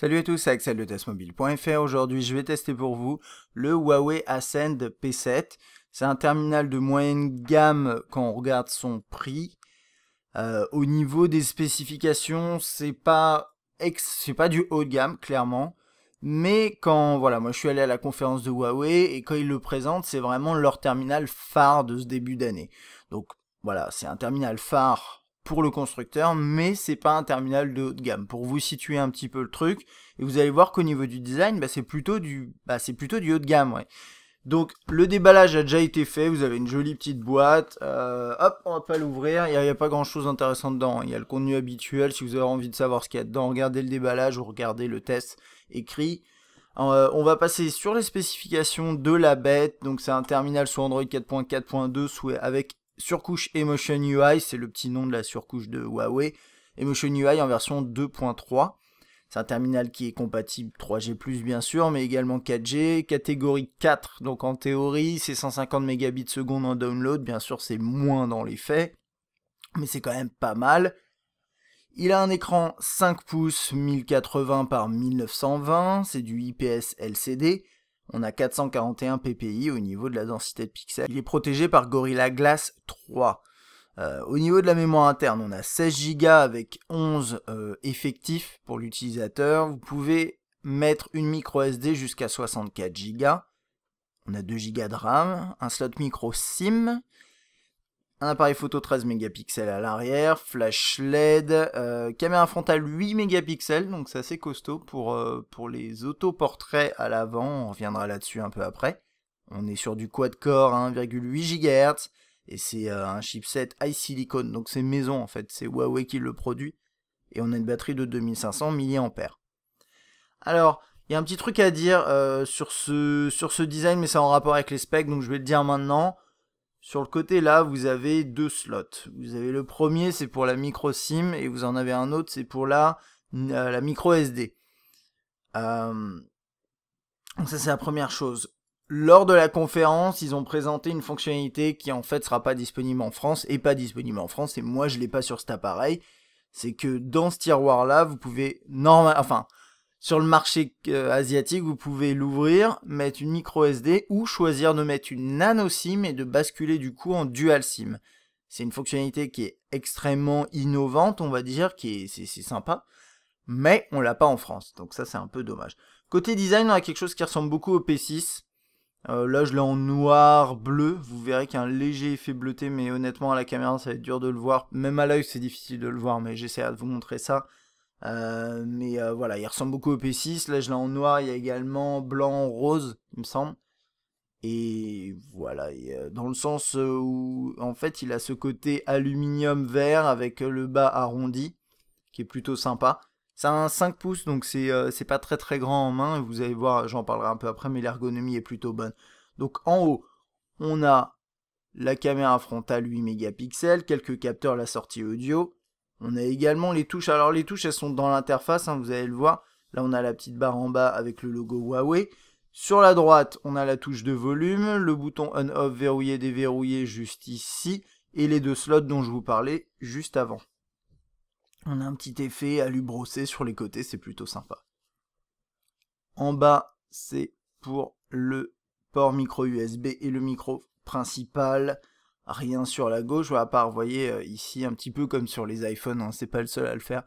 Salut à tous, c'est Axel de testmobile.fr. Aujourd'hui, je vais tester pour vous le Huawei Ascend P7. C'est un terminal de moyenne gamme quand on regarde son prix. Au niveau des spécifications, c'est pas du haut de gamme, clairement. Mais quand, voilà, moi je suis allé à la conférence de Huawei et quand ils le présentent, c'est vraiment leur terminal phare de ce début d'année. Donc voilà, c'est un terminal phare pour le constructeur, mais c'est pas un terminal de haut de gamme. Pour vous situer un petit peu le truc, et vous allez voir qu'au niveau du design, c'est plutôt du haut de gamme, ouais. Donc le déballage a déjà été fait, vous avez une jolie petite boîte, hop, on va pas l'ouvrir, il n'y a pas grand chose d'intéressant dedans, il y a le contenu habituel, si vous avez envie de savoir ce qu'il y a dedans, regardez le déballage ou regardez le test écrit. On va passer sur les spécifications de la bête, donc c'est un terminal sous Android 4.4.2 avec surcouche Emotion UI, c'est le petit nom de la surcouche de Huawei, Emotion UI en version 2.3. C'est un terminal qui est compatible 3G+, bien sûr, mais également 4G, catégorie 4, donc en théorie, c'est 150 mégabits seconde en download, bien sûr c'est moins dans les faits, mais c'est quand même pas mal. Il a un écran 5 pouces 1080 par 1920, c'est du IPS LCD, on a 441 ppi au niveau de la densité de pixels. Il est protégé par Gorilla Glass 3. Au niveau de la mémoire interne, on a 16 Go avec 11 effectifs pour l'utilisateur. Vous pouvez mettre une micro SD jusqu'à 64 Go. On a 2 Go de RAM, un slot micro SIM, un appareil photo 13 mégapixels à l'arrière, flash LED, caméra frontale 8 mégapixels, donc c'est assez costaud pour les autoportraits à l'avant, on reviendra là-dessus un peu après. On est sur du quad-core 1,8 GHz, et c'est un chipset iSilicon, donc c'est maison en fait, c'est Huawei qui le produit, et on a une batterie de 2500 mAh. Alors, il y a un petit truc à dire sur ce design, mais c'est en rapport avec les specs, donc je vais le dire maintenant. Sur le côté là, vous avez deux slots. Vous avez le premier, c'est pour la micro SIM, et vous en avez un autre, c'est pour la micro SD. Donc ça, c'est la première chose. Lors de la conférence, ils ont présenté une fonctionnalité qui en fait sera pas disponible en France, et pas disponible en France, et moi je l'ai pas sur cet appareil. C'est que dans ce tiroir là, vous pouvez sur le marché asiatique, vous pouvez l'ouvrir, mettre une micro SD ou choisir de mettre une nano SIM et de basculer du coup en dual SIM. C'est une fonctionnalité qui est extrêmement innovante, on va dire, c'est sympa, mais on l'a pas en France, donc ça c'est un peu dommage. Côté design, on a quelque chose qui ressemble beaucoup au P6. Là je l'ai en noir, bleu, vous verrez qu'il y a un léger effet bleuté, mais honnêtement à la caméra ça va être dur de le voir, même à l'œil c'est difficile de le voir, mais j'essaierai de vous montrer ça. Voilà, il ressemble beaucoup au P6, là je l'ai en noir, il y a également blanc, rose, il me semble. Et voilà, dans le sens où en fait il a ce côté aluminium vert avec le bas arrondi, qui est plutôt sympa. C'est un 5 pouces, donc c'est pas très très grand en main, et vous allez voir, j'en parlerai un peu après, mais l'ergonomie est plutôt bonne. Donc en haut, on a la caméra frontale 8 mégapixels, quelques capteurs, la sortie audio. On a également les touches. Alors les touches, elles sont dans l'interface, vous allez le voir. Là, on a la petite barre en bas avec le logo Huawei. Sur la droite, on a la touche de volume, le bouton on-off verrouillé, déverrouillé juste ici, et les deux slots dont je vous parlais juste avant. On a un petit effet alu brossé sur les côtés, c'est plutôt sympa. En bas, c'est pour le port micro USB et le micro principal. Rien sur la gauche, à part, vous voyez, ici, un petit peu comme sur les iPhones, c'est pas le seul à le faire.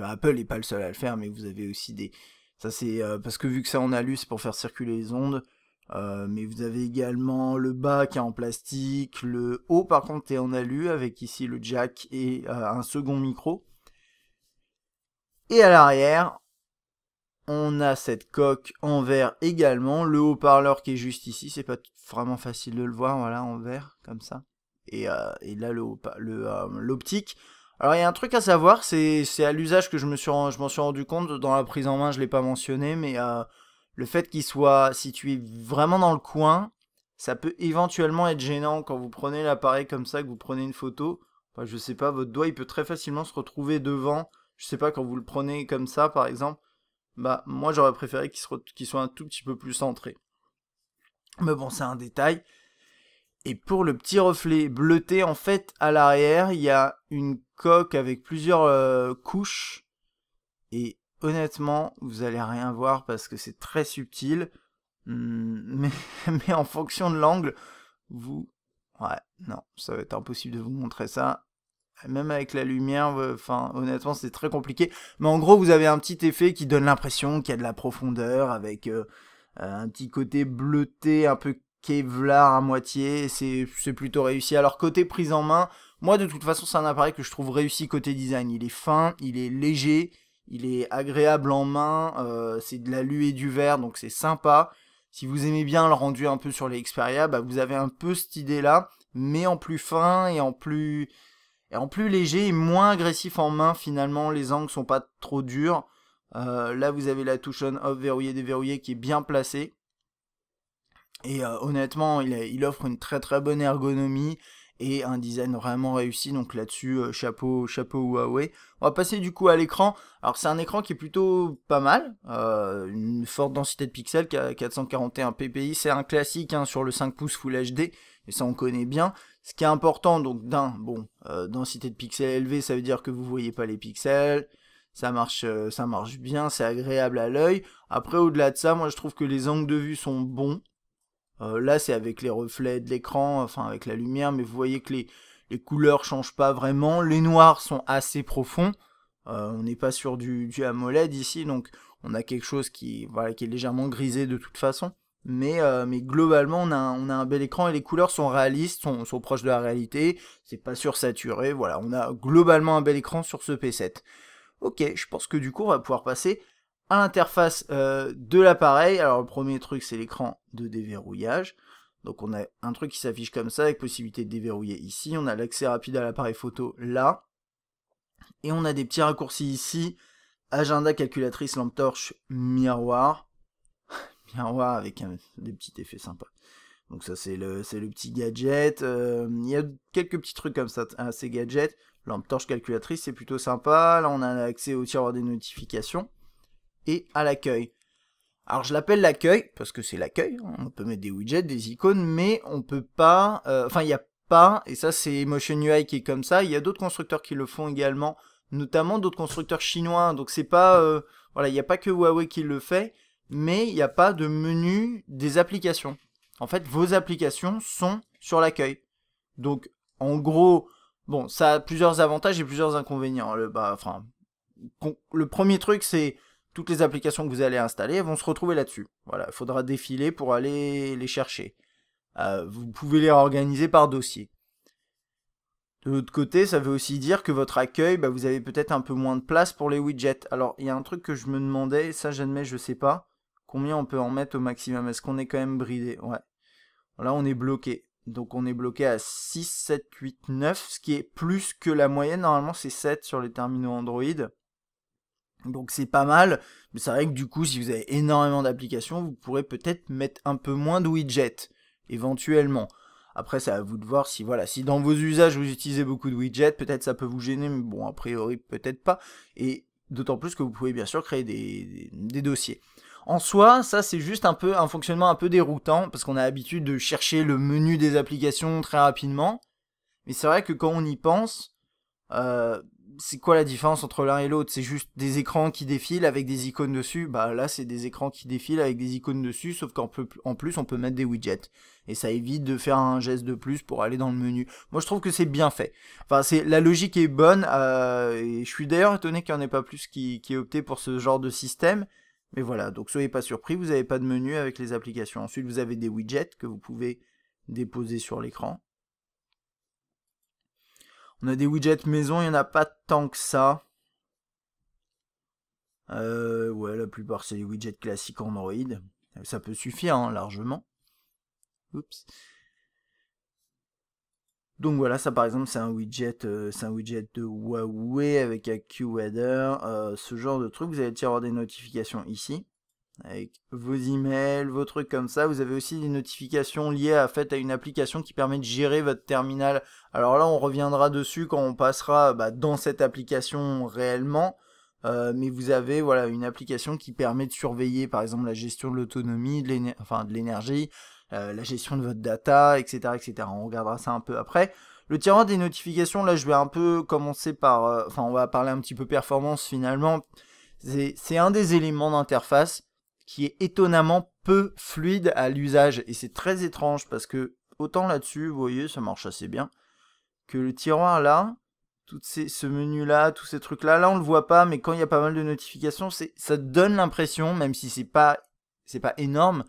Apple n'est pas le seul à le faire, mais vous avez aussi des... Ça c'est parce que vu que ça en alu, c'est pour faire circuler les ondes. Mais vous avez également le bas qui est en plastique. Le haut, par contre, est en alu, avec ici le jack et un second micro. Et à l'arrière, on a cette coque en verre également, le haut-parleur qui est juste ici, c'est pas vraiment facile de le voir, voilà, en verre, comme ça. Et là, l'optique. Alors, il y a un truc à savoir, c'est à l'usage que je m'en suis rendu compte, dans la prise en main, je l'ai pas mentionné, mais le fait qu'il soit situé vraiment dans le coin, ça peut éventuellement être gênant quand vous prenez l'appareil comme ça, que vous prenez une photo. Enfin, je sais pas, votre doigt, il peut très facilement se retrouver devant. Je sais pas, quand vous le prenez comme ça, par exemple, moi j'aurais préféré qu'il soit un tout petit peu plus centré. Mais bon, c'est un détail. Et pour le petit reflet bleuté, en fait, à l'arrière, il y a une coque avec plusieurs couches. Et honnêtement, vous allez rien voir parce que c'est très subtil. Mais, mais en fonction de l'angle, vous... Ouais, non, ça va être impossible de vous montrer ça. Même avec la lumière, enfin, honnêtement, c'est très compliqué. Mais en gros, vous avez un petit effet qui donne l'impression qu'il y a de la profondeur, avec un petit côté bleuté, un peu Kevlar à moitié. C'est plutôt réussi. Alors, côté prise en main, moi, de toute façon, c'est un appareil que je trouve réussi côté design. Il est fin, il est léger, il est agréable en main. C'est de l'alu et du verre, donc c'est sympa. Si vous aimez bien le rendu un peu sur les Xperia, bah, vous avez un peu cette idée-là, mais en plus fin et en plus léger et moins agressif en main. Finalement, les angles sont pas trop durs. Là, vous avez la touche on-off verrouillée déverrouillée qui est bien placée. Et honnêtement, il offre une très très bonne ergonomie et un design vraiment réussi. Donc là-dessus, chapeau Huawei. On va passer du coup à l'écran. Alors c'est un écran qui est plutôt pas mal. Une forte densité de pixels, 441 ppi. C'est un classique hein, sur le 5 pouces Full HD. Et ça on connaît bien. Ce qui est important, donc densité de pixels élevée, ça veut dire que vous voyez pas les pixels. Ça marche bien, c'est agréable à l'œil. Après, au-delà de ça, moi je trouve que les angles de vue sont bons. Là, c'est avec les reflets de l'écran, enfin avec la lumière, mais vous voyez que les couleurs changent pas vraiment. Les noirs sont assez profonds. On n'est pas sur du AMOLED ici, donc on a quelque chose qui est légèrement grisé de toute façon. Mais globalement, on a un bel écran et les couleurs sont réalistes, sont proches de la réalité. C'est pas sursaturé. Voilà, on a globalement un bel écran sur ce P7. Ok, je pense que du coup, on va pouvoir passer à l'interface de l'appareil. Alors le premier truc, c'est l'écran de déverrouillage. Donc on a un truc qui s'affiche comme ça, avec possibilité de déverrouiller ici. On a l'accès rapide à l'appareil photo là. Et on a des petits raccourcis ici. Agenda, calculatrice, lampe torche, miroir. Miroir avec des petits effets sympas. Donc ça c'est le petit gadget. Il y a quelques petits trucs comme ça à ces gadgets. Lampe torche calculatrice, c'est plutôt sympa. Là on a accès au tiroir des notifications. Et à l'accueil. Alors je l'appelle l'accueil, parce que c'est l'accueil, on peut mettre des widgets, des icônes, mais on peut pas, enfin il n'y a pas, et ça c'est Motion UI qui est comme ça, il y a d'autres constructeurs qui le font également, notamment d'autres constructeurs chinois, donc c'est pas, voilà, il n'y a pas que Huawei qui le fait, mais il n'y a pas de menu des applications. En fait, vos applications sont sur l'accueil. Donc en gros, bon, ça a plusieurs avantages et plusieurs inconvénients. Le premier truc c'est toutes les applications que vous allez installer vont se retrouver là-dessus. Voilà, il faudra défiler pour aller les chercher. Vous pouvez les réorganiser par dossier. De l'autre côté, ça veut aussi dire que votre accueil, vous avez peut-être un peu moins de place pour les widgets. Alors, il y a un truc que je me demandais, ça j'admets, je sais pas, combien on peut en mettre au maximum. Est-ce qu'on est quand même bridé? Ouais. Là, on est bloqué. Donc, on est bloqué à 6, 7, 8, 9, ce qui est plus que la moyenne. Normalement, c'est 7 sur les terminaux Android. Donc c'est pas mal, mais c'est vrai que du coup, si vous avez énormément d'applications, vous pourrez peut-être mettre un peu moins de widgets, éventuellement. Après, c'est à vous de voir si, voilà, si dans vos usages, vous utilisez beaucoup de widgets, peut-être ça peut vous gêner, mais bon, a priori, peut-être pas. Et d'autant plus que vous pouvez bien sûr créer des dossiers. En soi, ça c'est juste un peu un fonctionnement un peu déroutant, parce qu'on a l'habitude de chercher le menu des applications très rapidement. Mais c'est vrai que quand on y pense, c'est quoi la différence entre l'un et l'autre? C'est juste des écrans qui défilent avec des icônes dessus. Bah là, c'est des écrans qui défilent avec des icônes dessus, sauf qu'en plus, on peut mettre des widgets. Et ça évite de faire un geste de plus pour aller dans le menu. Moi, je trouve que c'est bien fait. Enfin, la logique est bonne. Et je suis d'ailleurs étonné qu'il n'y en ait pas plus qui ait opté pour ce genre de système. Mais voilà, donc soyez pas surpris, vous n'avez pas de menu avec les applications. Ensuite, vous avez des widgets que vous pouvez déposer sur l'écran. On a des widgets maison, il n'y en a pas tant que ça. Ouais, la plupart c'est les widgets classiques Android. Ça peut suffire, hein, largement. Oups. Donc voilà, ça par exemple c'est un widget de Huawei avec AccuWeather, ce genre de truc. Vous allez avoir des notifications ici, avec vos emails, vos trucs comme ça. Vous avez aussi des notifications liées à une application qui permet de gérer votre terminal. Alors là, on reviendra dessus quand on passera dans cette application réellement. Mais vous avez voilà une application qui permet de surveiller par exemple la gestion de l'autonomie, de l'énergie, la gestion de votre data, etc., etc. On regardera ça un peu après. Le tiroir des notifications, là je vais un peu commencer par... on va parler un petit peu performance finalement. C'est un des éléments d'interface qui est étonnamment peu fluide à l'usage. Et c'est très étrange parce que, autant là-dessus, vous voyez, ça marche assez bien, que le tiroir là, ce menu-là, tous ces trucs-là, là on le voit pas, mais quand il y a pas mal de notifications, ça donne l'impression, même si c'est pas énorme,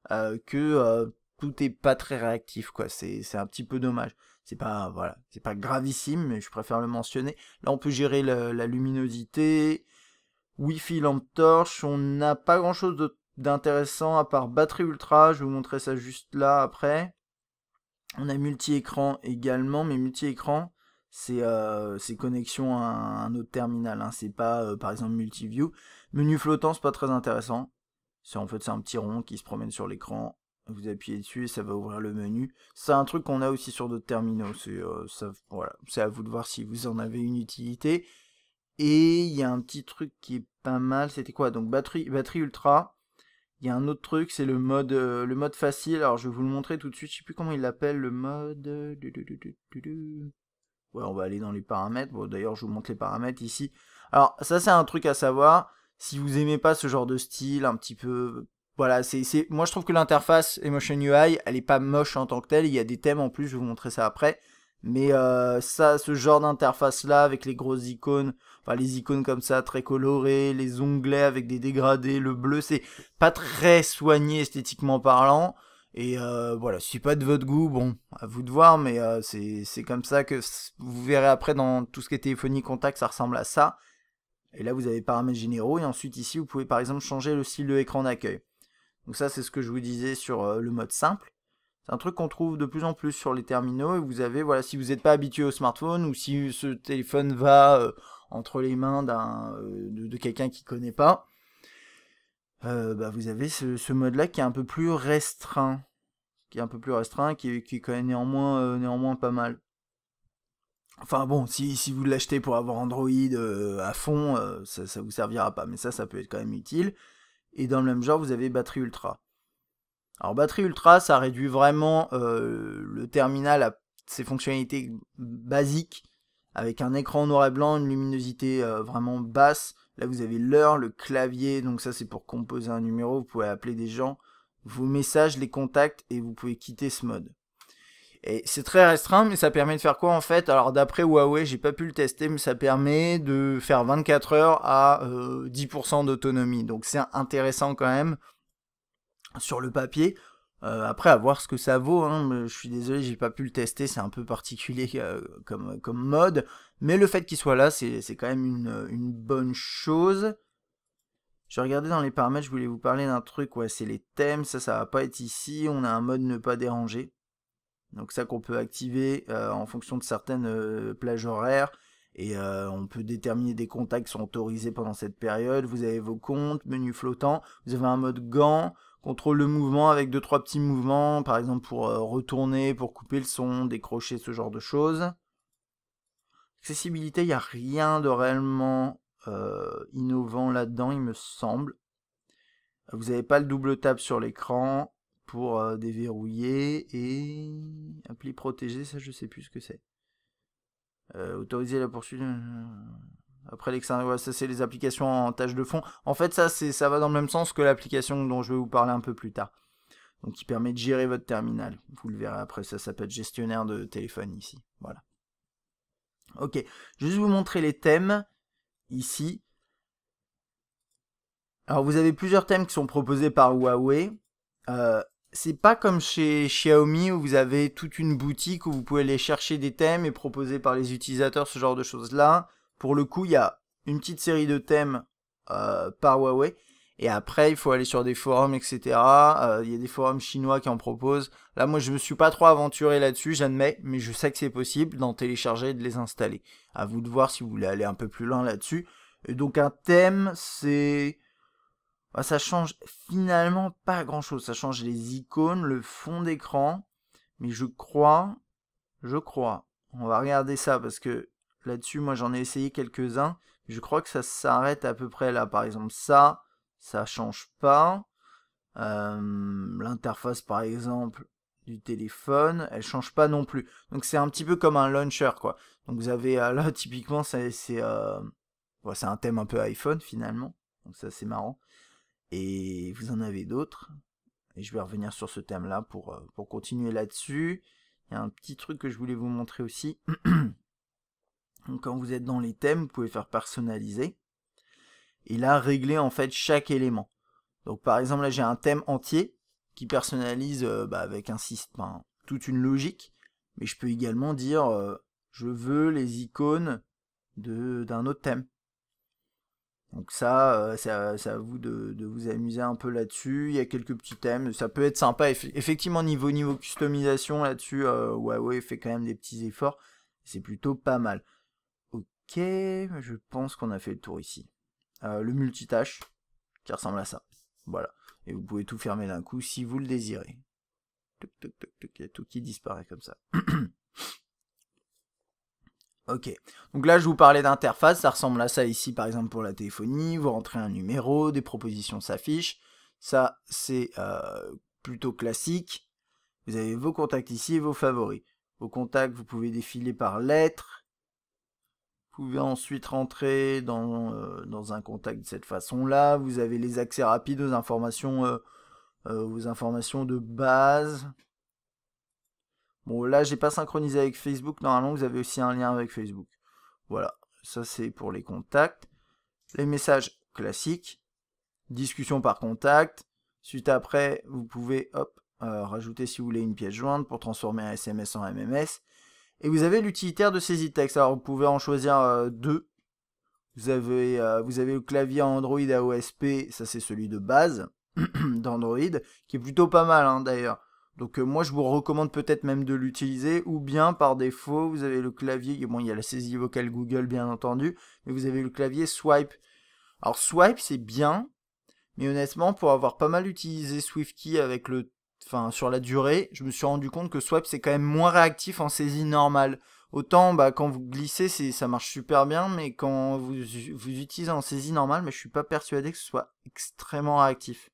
que tout est pas très réactif, quoi. C'est un petit peu dommage. C'est pas, voilà, c'est pas gravissime, mais je préfère le mentionner. Là, on peut gérer la luminosité, Wi-Fi, lampe torche. On n'a pas grand-chose d'intéressant à part batterie ultra. Je vais vous montrer ça juste là après. On a multi-écran également, mais multi-écran, c'est connexion à un autre terminal. Hein. C'est pas, par exemple, multi-view. Menu flottant, c'est pas très intéressant. C'est un petit rond qui se promène sur l'écran. Vous appuyez dessus et ça va ouvrir le menu. C'est un truc qu'on a aussi sur d'autres terminaux. Voilà, c'est à vous de voir si vous en avez une utilité. Et il y a un petit truc qui est pas mal. C'était quoi? Donc batterie ultra. Il y a un autre truc, c'est le mode facile. Alors je vais vous le montrer tout de suite. Je sais plus comment il l'appelle, le mode. Ouais, on va aller dans les paramètres. Bon, d'ailleurs, je vous montre les paramètres ici. Alors ça, c'est un truc à savoir. Si vous aimez pas ce genre de style, un petit peu, voilà, moi je trouve que l'interface Emotion UI, elle est pas moche en tant que telle. Il y a des thèmes en plus, je vais vous montrer ça après. Mais ce genre d'interface là, avec les grosses icônes, enfin les icônes comme ça, très colorées, les onglets avec des dégradés, le bleu, c'est pas très soigné esthétiquement parlant. Et voilà, si c'est pas de votre goût, bon, à vous de voir, mais c'est comme ça que vous verrez après dans tout ce qui est téléphonie contact, ça ressemble à ça. Et là, vous avez paramètres généraux, et ensuite ici, vous pouvez par exemple changer le style de l'écran d'accueil. Donc ça, c'est ce que je vous disais sur le mode simple. C'est un truc qu'on trouve de plus en plus sur les terminaux, et vous avez, voilà, si vous n'êtes pas habitué au smartphone, ou si ce téléphone va entre les mains de quelqu'un qui ne connaît pas, vous avez ce mode-là qui est un peu plus restreint. Qui est quand même néanmoins pas mal. Enfin bon, si vous l'achetez pour avoir Android à fond, ça vous servira pas, mais ça peut être quand même utile. Et dans le même genre, vous avez batterie ultra. Alors batterie ultra, ça réduit vraiment le terminal à ses fonctionnalités basiques, avec un écran noir et blanc, une luminosité vraiment basse. Là, vous avez l'heure, le clavier, donc ça c'est pour composer un numéro, vous pouvez appeler des gens, vos messages, les contacts, et vous pouvez quitter ce mode. Et c'est très restreint, mais ça permet de faire quoi en fait? Alors d'après Huawei, j'ai pas pu le tester, mais ça permet de faire 24 heures à 10% d'autonomie. Donc c'est intéressant quand même sur le papier. Après, à voir ce que ça vaut. Hein. Je suis désolé, j'ai pas pu le tester, c'est un peu particulier comme mode. Mais le fait qu'il soit là, c'est quand même une bonne chose. Je regardais dans les paramètres, je voulais vous parler d'un truc, ouais, c'est les thèmes, ça va pas être ici. On a un mode ne pas déranger. Donc ça qu'on peut activer en fonction de certaines plages horaires. Et on peut déterminer des contacts qui sont autorisés pendant cette période. Vous avez vos comptes, menu flottant. Vous avez un mode gant, contrôle le mouvement avec 2-3 petits mouvements. Par exemple pour retourner, pour couper le son, décrocher, ce genre de choses. Accessibilité, il n'y a rien de réellement innovant là-dedans, il me semble. Vous n'avez pas le double tap sur l'écran pour déverrouiller, et appli protégé, ça je sais plus ce que c'est. Autoriser la poursuite. Après l'extérieur, ouais, ça c'est les applications en tâche de fond. En fait, ça va dans le même sens que l'application dont je vais vous parler un peu plus tard. Donc qui permet de gérer votre terminal. Vous le verrez après, ça s'appelle gestionnaire de téléphone ici. Voilà. Ok, je vais juste vous montrer les thèmes ici. Alors vous avez plusieurs thèmes qui sont proposés par Huawei. C'est pas comme chez Xiaomi où vous avez toute une boutique où vous pouvez aller chercher des thèmes et proposer par les utilisateurs ce genre de choses là. Pour le coup, il y a une petite série de thèmes par Huawei. Et après, il faut aller sur des forums, etc. Il y a des forums chinois qui en proposent. Là, moi, je me suis pas trop aventuré là-dessus, j'admets, mais je sais que c'est possible d'en télécharger et de les installer. À vous de voir si vous voulez aller un peu plus loin là-dessus. Et donc, un thème, c'est... ça change finalement pas grand-chose. Ça change les icônes, le fond d'écran. Mais je crois... On va regarder ça parce que là-dessus, moi, j'en ai essayé quelques-uns. Je crois que ça s'arrête à peu près là. Par exemple, ça change pas. L'interface par exemple du téléphone, elle change pas non plus. Donc c'est un petit peu comme un launcher quoi. Donc vous avez là typiquement Bon, c'est un thème un peu iPhone finalement, donc ça c'est marrant. Et vous en avez d'autres. Et je vais revenir sur ce thème-là pour continuer là-dessus. Il y a un petit truc que je voulais vous montrer aussi. Donc, quand vous êtes dans les thèmes, vous pouvez faire personnaliser. Et là, régler en fait chaque élément. Donc par exemple, là j'ai un thème entier qui personnalise avec un système, toute une logique. Mais je peux également dire je veux les icônes d'un autre thème. Donc ça, c'est à vous de vous amuser un peu là-dessus. Il y a quelques petits thèmes, ça peut être sympa. Effectivement, niveau customisation là-dessus, Huawei fait quand même des petits efforts. C'est plutôt pas mal. Ok, je pense qu'on a fait le tour ici. Le multitâche, qui ressemble à ça. Voilà. Et vous pouvez tout fermer d'un coup si vous le désirez. Toc, toc, toc, toc, il y a tout qui disparaît comme ça. Ok, donc là je vous parlais d'interface, ça ressemble à ça ici par exemple pour la téléphonie, vous rentrez un numéro, des propositions s'affichent, ça c'est plutôt classique, vous avez vos contacts ici et vos favoris. Vos contacts vous pouvez défiler par lettres, vous pouvez ensuite rentrer dans un contact de cette façon là, vous avez les accès rapides aux informations de base. Bon, là, j'ai pas synchronisé avec Facebook. Normalement, vous avez aussi un lien avec Facebook. Voilà, ça c'est pour les contacts. Les messages classiques. Discussion par contact. Suite après, vous pouvez rajouter si vous voulez une pièce jointe pour transformer un SMS en MMS. Et vous avez l'utilitaire de saisie de texte. Alors, vous pouvez en choisir deux. Vous avez le clavier Android AOSP. Ça, c'est celui de base d'Android, qui est plutôt pas mal hein, d'ailleurs. Donc moi je vous recommande peut-être même de l'utiliser, ou bien par défaut vous avez le clavier, bon il y a la saisie vocale Google bien entendu, mais vous avez le clavier Swipe. Alors Swipe c'est bien, mais honnêtement pour avoir pas mal utilisé SwiftKey sur la durée, je me suis rendu compte que Swipe c'est quand même moins réactif en saisie normale. Autant quand vous glissez ça marche super bien, mais quand vous utilisez en saisie normale, mais je suis pas persuadé que ce soit extrêmement réactif.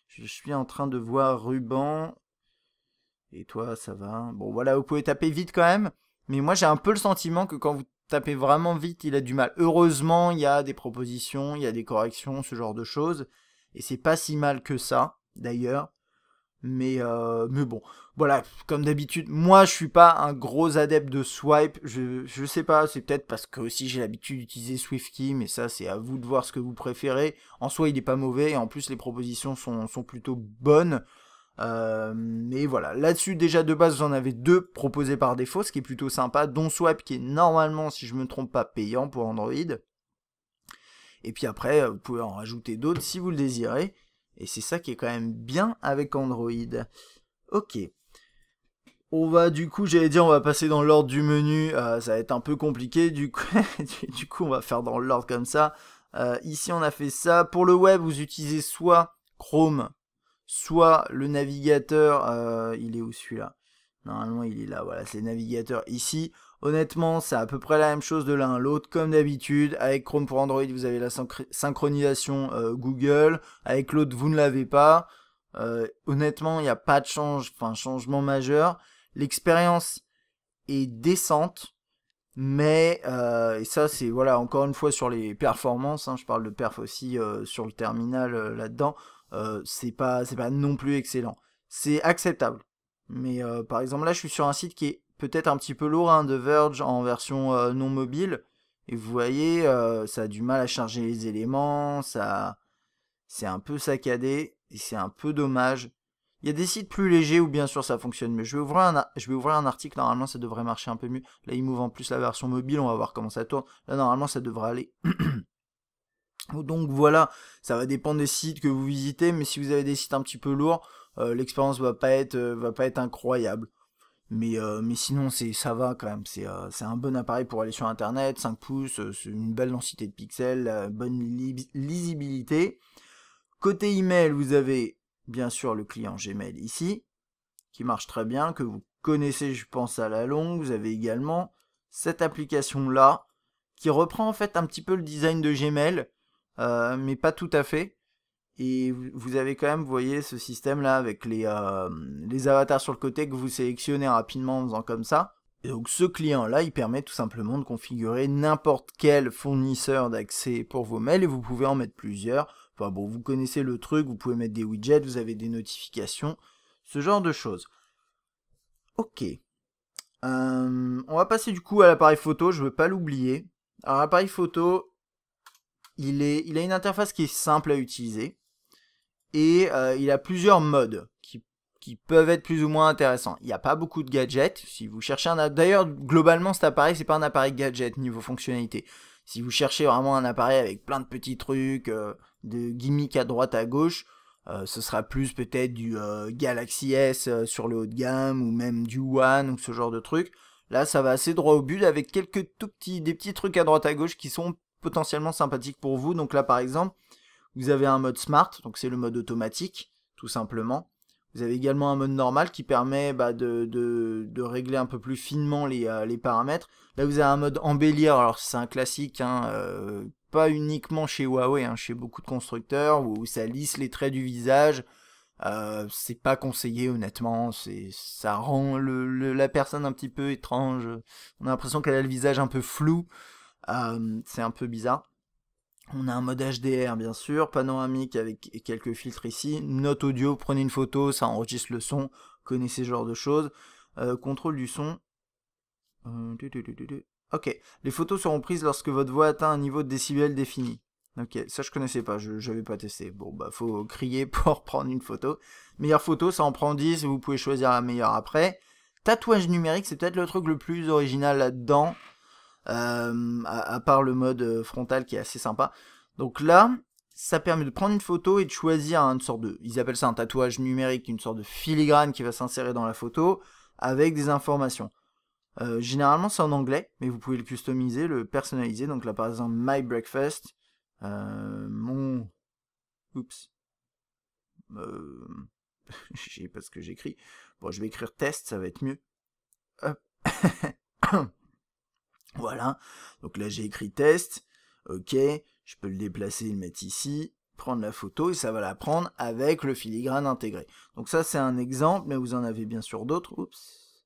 Je suis en train de voir ruban. Et toi, ça va. Bon, voilà, vous pouvez taper vite quand même. Mais moi, j'ai un peu le sentiment que quand vous tapez vraiment vite, il a du mal. Heureusement, il y a des propositions, il y a des corrections, ce genre de choses. Et c'est pas si mal que ça, d'ailleurs. Mais bon, voilà, comme d'habitude, moi je suis pas un gros adepte de swipe, je sais pas, c'est peut-être parce que aussi j'ai l'habitude d'utiliser SwiftKey, mais ça c'est à vous de voir ce que vous préférez. En soi il est pas mauvais, et en plus les propositions sont plutôt bonnes. Mais voilà, là-dessus déjà de base vous en avez deux proposés par défaut, ce qui est plutôt sympa, dont Swipe qui est normalement, si je me trompe pas, payant pour Android. Et puis après, vous pouvez en rajouter d'autres si vous le désirez. Et c'est ça qui est quand même bien avec Android. Ok. On va on va passer dans l'ordre du menu. Ça va être un peu compliqué du coup. Du coup, on va faire dans l'ordre comme ça. Ici, on a fait ça. Pour le web, vous utilisez soit Chrome, soit le navigateur. Il est où celui-là? Normalement, il est là. Voilà, c'est le navigateur ici. Honnêtement, c'est à peu près la même chose de l'un à l'autre, comme d'habitude. Avec Chrome pour Android, vous avez la synchronisation Google. Avec l'autre, vous ne l'avez pas. Honnêtement, il n'y a pas de changement majeur. L'expérience est décente, mais et ça, c'est voilà encore une fois sur les performances. Hein, je parle de perf aussi sur le terminal là-dedans. C'est pas non plus excellent. C'est acceptable. Mais par exemple, là, je suis sur un site qui est peut-être un petit peu lourd, hein, de Verge en version non mobile. Et vous voyez, ça a du mal à charger les éléments, c'est un peu saccadé, et c'est un peu dommage. Il y a des sites plus légers où bien sûr ça fonctionne mieux. Je vais ouvrir un article, normalement ça devrait marcher un peu mieux. Là, il m'ouvre en plus la version mobile, on va voir comment ça tourne. Là, normalement, ça devrait aller. Donc voilà, ça va dépendre des sites que vous visitez, mais si vous avez des sites un petit peu lourds, l'expérience va pas être incroyable. Mais sinon, ça va quand même. C'est un bon appareil pour aller sur Internet, 5 pouces, c'est une belle densité de pixels, bonne lisibilité. Côté email, vous avez bien sûr le client Gmail ici, qui marche très bien, que vous connaissez, je pense, à la longue. Vous avez également cette application-là, qui reprend en fait un petit peu le design de Gmail, mais pas tout à fait. Et vous avez quand même, vous voyez, ce système-là avec les avatars sur le côté que vous sélectionnez rapidement en faisant comme ça. Et donc ce client-là, il permet tout simplement de configurer n'importe quel fournisseur d'accès pour vos mails et vous pouvez en mettre plusieurs. Enfin bon, vous connaissez le truc, vous pouvez mettre des widgets, vous avez des notifications, ce genre de choses. Ok. On va passer du coup à l'appareil photo, je veux pas l'oublier. Alors l'appareil photo, il a une interface qui est simple à utiliser. Et il a plusieurs modes qui peuvent être plus ou moins intéressants. Il n'y a pas beaucoup de gadgets. Si vous cherchez d'ailleurs, globalement, cet appareil, c'est pas un appareil gadget niveau fonctionnalité. Si vous cherchez vraiment un appareil avec plein de petits trucs, de gimmicks à droite à gauche, ce sera plus peut-être du Galaxy S sur le haut de gamme ou même du One ou ce genre de truc. Là, ça va assez droit au but avec des petits trucs à droite à gauche qui sont potentiellement sympathiques pour vous. Donc là, par exemple, vous avez un mode Smart, donc c'est le mode automatique, tout simplement. Vous avez également un mode normal qui permet de régler un peu plus finement les paramètres. Là, vous avez un mode embellir, alors c'est un classique, hein, pas uniquement chez Huawei, hein, chez beaucoup de constructeurs, où ça lisse les traits du visage. C'est pas conseillé, honnêtement. Ça rend la personne un petit peu étrange. On a l'impression qu'elle a le visage un peu flou. C'est un peu bizarre. On a un mode HDR bien sûr, panoramique avec quelques filtres ici, note audio, prenez une photo, ça enregistre le son, connaissez ce genre de choses. Contrôle du son. Ok, les photos seront prises lorsque votre voix atteint un niveau de décibels défini. Ok, ça je connaissais pas, je n'avais pas testé. Bon bah faut crier pour prendre une photo. Meilleure photo, ça en prend 10, vous pouvez choisir la meilleure après. Tatouage numérique, c'est peut-être le truc le plus original là-dedans. À part le mode frontal qui est assez sympa. Donc là, ça permet de prendre une photo et de choisir une sorte de, ils appellent ça un tatouage numérique, une sorte de filigrane qui va s'insérer dans la photo avec des informations. Généralement c'est en anglais, mais vous pouvez le customiser, le personnaliser. Donc là par exemple, my breakfast, mon, oups, je sais pas ce que j'écris. Bon, je vais écrire test, ça va être mieux. Hop. Voilà, donc là j'ai écrit test, ok, je peux le déplacer et le mettre ici, prendre la photo et ça va la prendre avec le filigrane intégré. Donc ça c'est un exemple, mais vous en avez bien sûr d'autres. Oups.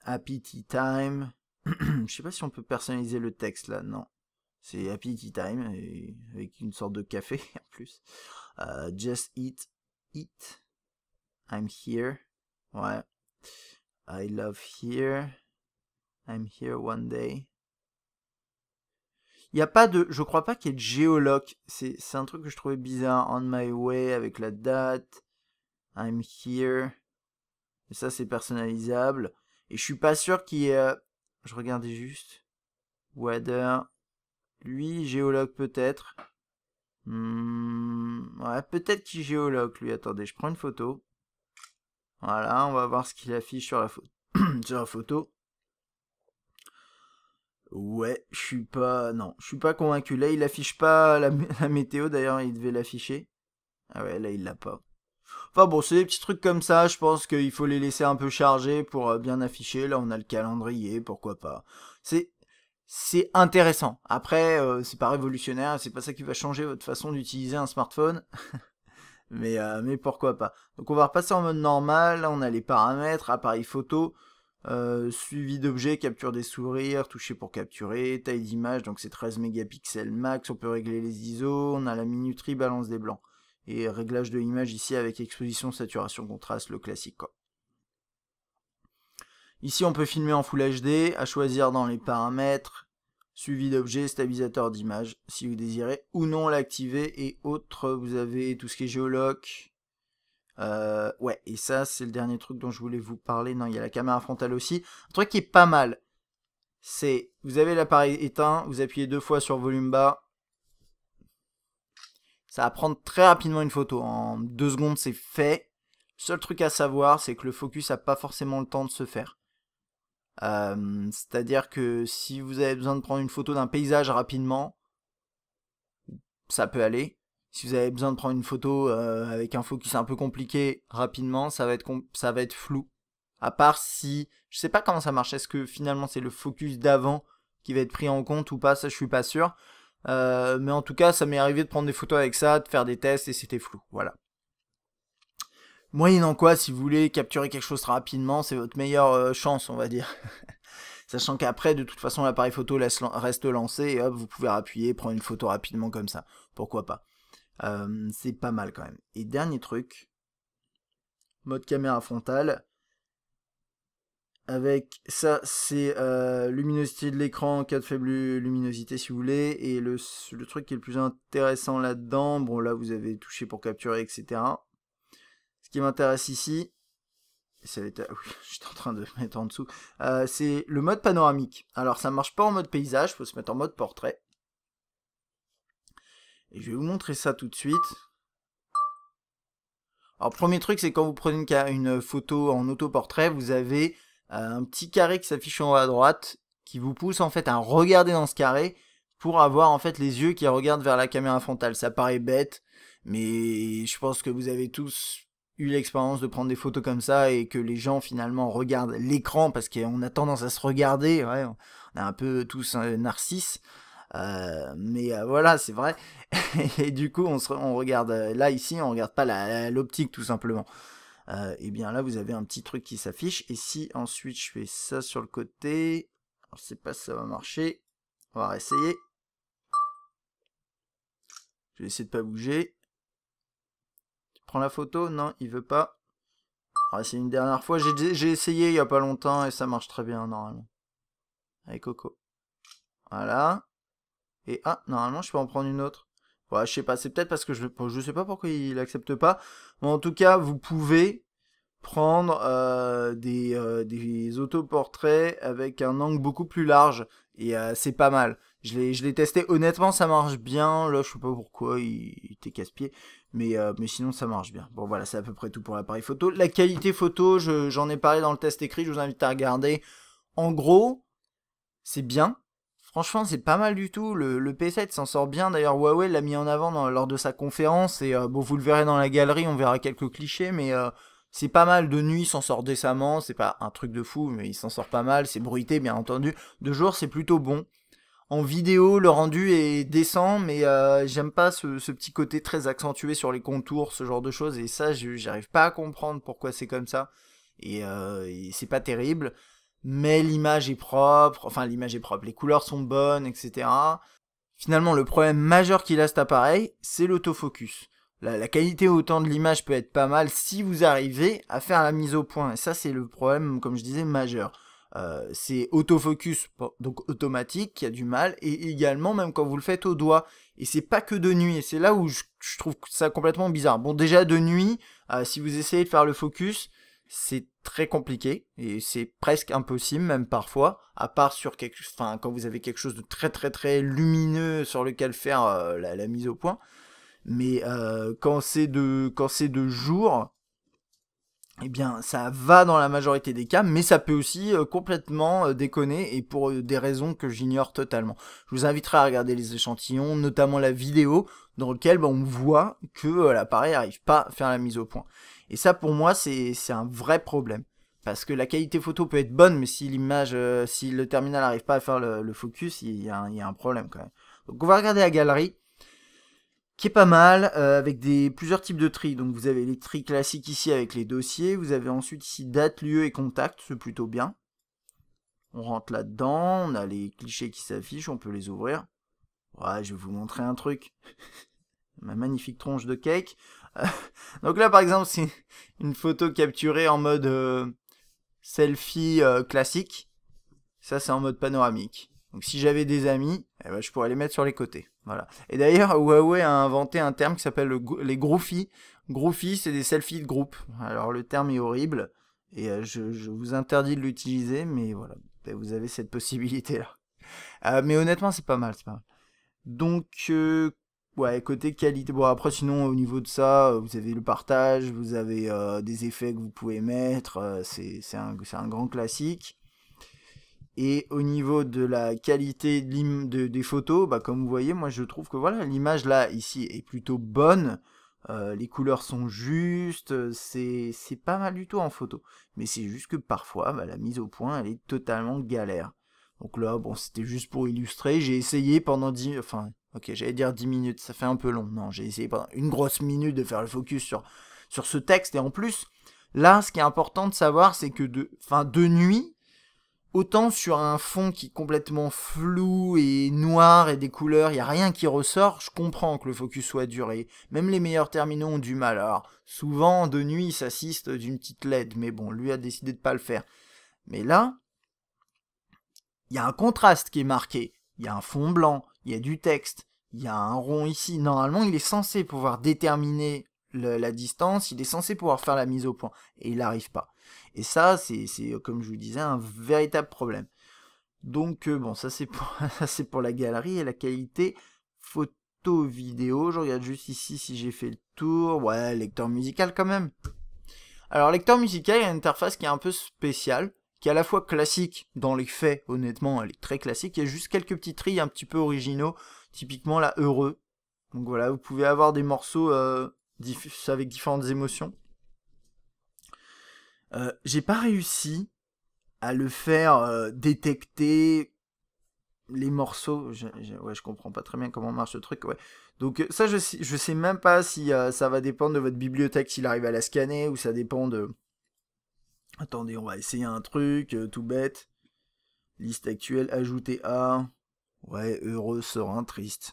Happy Tea Time. Je sais pas si on peut personnaliser le texte là, non. C'est Happy Tea Time, avec une sorte de café en plus. Just eat, eat. I'm here. Ouais. I love here. I'm here one day. Il y a pas de, je crois pas qu'il y ait de géoloc. C'est un truc que je trouvais bizarre. On my way avec la date. I'm here. Et ça c'est personnalisable. Et je suis pas sûr qu'il y ait. Je regardais juste. Weather. Lui géoloc peut-être. Ouais peut-être qu'il géoloc lui. Attendez, je prends une photo. Voilà, on va voir ce qu'il affiche sur la photo. Sur la photo. Ouais, je suis pas... Non, je suis pas convaincu. Là, il affiche pas la météo, d'ailleurs, il devait l'afficher. Ah ouais, là, il l'a pas. Enfin bon, c'est des petits trucs comme ça, je pense qu'il faut les laisser un peu chargés pour bien afficher. Là, on a le calendrier, pourquoi pas. C'est intéressant. Après, c'est pas révolutionnaire, c'est pas ça qui va changer votre façon d'utiliser un smartphone. Mais pourquoi pas. Donc on va repasser en mode normal, là on a les paramètres, appareil photo, suivi d'objets, capture des sourires, toucher pour capturer, taille d'image, donc c'est 13 mégapixels max, on peut régler les ISO, on a la minuterie, balance des blancs. Et réglage de l'image ici avec exposition, saturation, contraste, le classique quoi. Ici on peut filmer en Full HD, à choisir dans les paramètres, suivi d'objets, stabilisateur d'image, si vous désirez ou non l'activer, et autres, vous avez tout ce qui est géoloc. Ouais, et ça c'est le dernier truc dont je voulais vous parler. Non, il y a la caméra frontale aussi. Un truc qui est pas mal, c'est, vous avez l'appareil éteint, vous appuyez 2 fois sur volume bas, ça va prendre très rapidement une photo, en 2 secondes c'est fait. Seul truc à savoir, c'est que le focus n'a pas forcément le temps de se faire. C'est-à-dire que si vous avez besoin de prendre une photo d'un paysage rapidement, ça peut aller. Si vous avez besoin de prendre une photo avec un focus un peu compliqué rapidement, ça va être flou. À part si, je sais pas comment ça marche, est-ce que finalement c'est le focus d'avant qui va être pris en compte ou pas, ça je suis pas sûr. Mais en tout cas, ça m'est arrivé de prendre des photos avec ça, de faire des tests et c'était flou, voilà. Moyennant quoi, si vous voulez capturer quelque chose rapidement, c'est votre meilleure chance, on va dire. Sachant qu'après, de toute façon, l'appareil photo reste lancé et hop, vous pouvez appuyer, prendre une photo rapidement comme ça. Pourquoi pas. C'est pas mal quand même. Et dernier truc, mode caméra frontale. Avec ça, c'est luminosité de l'écran, cas de faible luminosité si vous voulez. Et le truc qui est le plus intéressant là-dedans, bon là vous avez touché pour capturer, etc. Ce qui m'intéresse ici, oui, j'étais en train de mettre en dessous, c'est le mode panoramique. Alors ça marche pas en mode paysage, il faut se mettre en mode portrait. Et je vais vous montrer ça tout de suite. Alors premier truc, c'est quand vous prenez une photo en autoportrait, vous avez un petit carré qui s'affiche en haut à droite, qui vous pousse en fait à regarder dans ce carré pour avoir en fait les yeux qui regardent vers la caméra frontale. Ça paraît bête, mais je pense que vous avez tous eu l'expérience de prendre des photos comme ça et que les gens finalement regardent l'écran parce qu'on a tendance à se regarder, ouais, on est un peu tous narcisses. Mais voilà, c'est vrai. Et du coup, on regarde là ici, on regarde pas l'optique tout simplement. Et bien là, vous avez un petit truc qui s'affiche. Et si ensuite je fais ça sur le côté, alors je sais pas si ça va marcher. On va réessayer. Je vais essayer de pas bouger. Tu prends la photo? Non, il veut pas. On va essayer une dernière fois. J'ai essayé il y a pas longtemps et ça marche très bien normalement. Avec Coco. Voilà. Et normalement je peux en prendre une autre. Ouais, je sais pas, c'est peut-être parce que je sais pas pourquoi il accepte pas. Mais en tout cas, vous pouvez prendre des autoportraits avec un angle beaucoup plus large. Et c'est pas mal. Je l'ai testé, honnêtement ça marche bien. Là je sais pas pourquoi il était casse-pied. Mais sinon ça marche bien. Bon voilà, c'est à peu près tout pour l'appareil photo. La qualité photo, j'en ai parlé dans le test écrit, je vous invite à regarder. En gros, c'est bien. Franchement, c'est pas mal du tout. Le P7 s'en sort bien. D'ailleurs, Huawei l'a mis en avant lors de sa conférence. Et bon, vous le verrez dans la galerie, on verra quelques clichés. Mais c'est pas mal. De nuit, il s'en sort décemment. C'est pas un truc de fou, mais il s'en sort pas mal. C'est bruité, bien entendu. De jour, c'est plutôt bon. En vidéo, le rendu est décent, mais j'aime pas ce petit côté très accentué sur les contours, ce genre de choses. Et ça, j'arrive pas à comprendre pourquoi c'est comme ça. Et c'est pas terrible. Mais l'image est propre, enfin l'image est propre, les couleurs sont bonnes, etc. Finalement, le problème majeur qu'il a cet appareil, c'est l'autofocus. La qualité autant de l'image peut être pas mal si vous arrivez à faire la mise au point. Et ça, c'est le problème, comme je disais, majeur. C'est autofocus, donc automatique, qui a du mal, et également même quand vous le faites au doigt. Et c'est pas que de nuit, et c'est là où je trouve ça complètement bizarre. Bon, déjà de nuit, si vous essayez de faire le focus, c'est très compliqué et c'est presque impossible même parfois, à part sur quand vous avez quelque chose de très très très lumineux sur lequel faire la mise au point. Mais quand c'est de jour, eh bien ça va dans la majorité des cas, mais ça peut aussi complètement déconner et pour des raisons que j'ignore totalement. Je vous inviterai à regarder les échantillons, notamment la vidéo dans laquelle on voit que l'appareil n'arrive pas à faire la mise au point. Et ça pour moi c'est un vrai problème. Parce que la qualité photo peut être bonne, mais si si le terminal n'arrive pas à faire le focus, il y a un problème quand même. Donc on va regarder la galerie, qui est pas mal, avec plusieurs types de tri. Donc vous avez les tri classiques ici avec les dossiers, vous avez ensuite ici date, lieu et contact, c'est plutôt bien. On rentre là-dedans, on a les clichés qui s'affichent, on peut les ouvrir. Ouais, je vais vous montrer un truc. Ma magnifique tronche de cake. Donc là par exemple c'est une photo capturée en mode selfie classique. Ça c'est en mode panoramique. Donc si j'avais des amis, eh ben, je pourrais les mettre sur les côtés. Voilà. Et d'ailleurs, Huawei a inventé un terme qui s'appelle les groupies. Groupies, c'est des selfies de groupe. Alors le terme est horrible et je vous interdis de l'utiliser, mais voilà, vous avez cette possibilité-là. Mais honnêtement, c'est pas mal, c'est pas mal. Donc, ouais, côté qualité. Bon, après, sinon, au niveau de ça, vous avez le partage, vous avez des effets que vous pouvez mettre. C'est un grand classique. Et au niveau de la qualité des photos, bah, comme vous voyez, moi je trouve que voilà, l'image là, ici, est plutôt bonne. Les couleurs sont justes, c'est pas mal du tout en photo. Mais c'est juste que parfois, bah, la mise au point, elle est totalement galère. Donc là, bon, c'était juste pour illustrer. J'ai essayé pendant 10... Enfin, ok, j'allais dire 10 minutes, ça fait un peu long. Non, j'ai essayé pendant une grosse minute de faire le focus sur ce texte. Et en plus, là, ce qui est important de savoir, c'est que de nuit, autant sur un fond qui est complètement flou et noir et des couleurs, il n'y a rien qui ressort, je comprends que le focus soit dur et même les meilleurs terminaux ont du mal. Alors, souvent, de nuit, il s'assiste d'une petite LED, mais bon, lui a décidé de pas le faire. Mais là, il y a un contraste qui est marqué, il y a un fond blanc, il y a du texte, il y a un rond ici. Normalement, il est censé pouvoir déterminer la distance, il est censé pouvoir faire la mise au point, et il n'arrive pas. Et ça, c'est comme je vous disais, un véritable problème. Donc bon, ça c'est pour la galerie et la qualité photo-vidéo. Je regarde juste ici si j'ai fait le tour. Ouais, lecteur musical quand même. Alors lecteur musical, il y a une interface qui est un peu spéciale, qui est à la fois classique dans les faits, honnêtement, elle est très classique. Il y a juste quelques petits tris un petit peu originaux, typiquement la Heureux. Donc voilà, vous pouvez avoir des morceaux avec différentes émotions. J'ai pas réussi à le faire détecter les morceaux. Ouais, je comprends pas très bien comment marche le truc. Ouais. Donc ça, je sais même pas si ça va dépendre de votre bibliothèque, s'il arrive à la scanner, ou ça dépend de... Attendez, on va essayer un truc tout bête. Liste actuelle, ajouter à... Ouais, heureux, serein, triste.